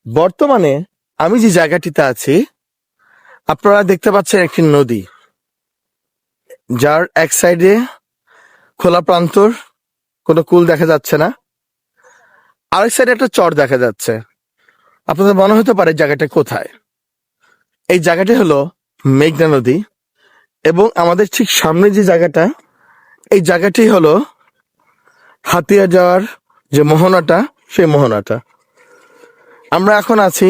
বর্তমানে আমি যে জায়গাটিতে আছি, আপনারা দেখতে পাচ্ছেন একটি নদী, যার এক সাইডে খোলা প্রান্তর, কোনো কুল দেখা যাচ্ছে না। আরেক সাইডে একটা চর দেখা যাচ্ছে। আপনাদের মনে হতে পারে জায়গাটা কোথায়। এই জায়গাটি হলো মেঘনা নদী, এবং আমাদের ঠিক সামনে যে জায়গাটা, এই জায়গাটি হলো হাতিয়া যাওয়ার যে মোহনাটা, সেই মোহনাটা। আমরা এখন আছি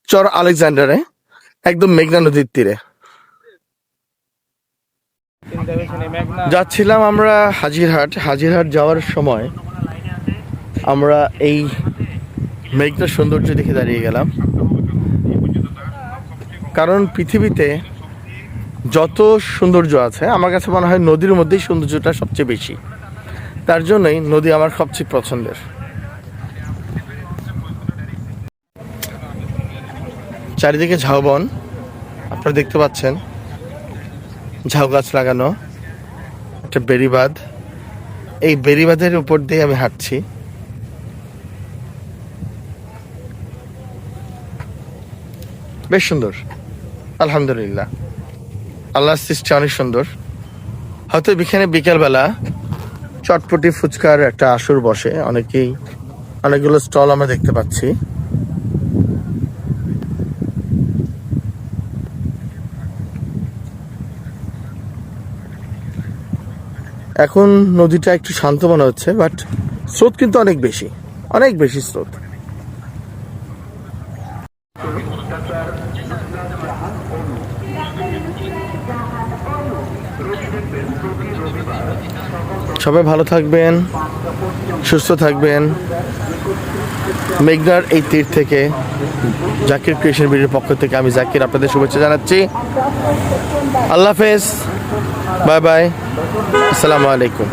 চর আলেকজান্ডারে, একদম মেঘনা নদীর তীরে। যাচ্ছিলাম আমরা হাজিরহাট যাওয়ার সময় আমরা এই মেঘনা সৌন্দর্য দেখে দাঁড়িয়ে গেলাম। কারণ পৃথিবীতে যত সৌন্দর্য আছে, আমার কাছে মনে হয় নদীর মধ্যেই সৌন্দর্যটা সবচেয়ে বেশি। তার জন্যই নদী আমার সবচেয়ে পছন্দের। চারিদিকে ঝাউবন, আপনারা দেখতে পাচ্ছেন, ঝাউ গাছ লাগানো একটা বেড়িবাঁধ। এই বেড়িবাঁধের উপর দিয়ে আমি হাঁটছি। বেশ সুন্দর, আলহামদুলিল্লাহ। আল্লাহর সৃষ্টি অনেক সুন্দর। হয়তো এখানে বিকেলবেলা চটপটি ফুচকার একটা আসর বসে, অনেকগুলো স্টল আমরা দেখতে পাচ্ছি। এখন নদীটা একটু শান্ত মনে হচ্ছে, বাট স্রোত কিন্তু অনেক বেশি স্রোত। সবাই ভালো থাকবেন, সুস্থ থাকবেন। মেঘনার এই তীর থেকে জাকির ক্রিয়েশন ভিডিওর পক্ষ থেকে আমি জাকির আপনাদের শুভেচ্ছা জানাচ্ছি। আল্লাহ হাফেজ, বাই বাই, আসসালামু আলাইকুম।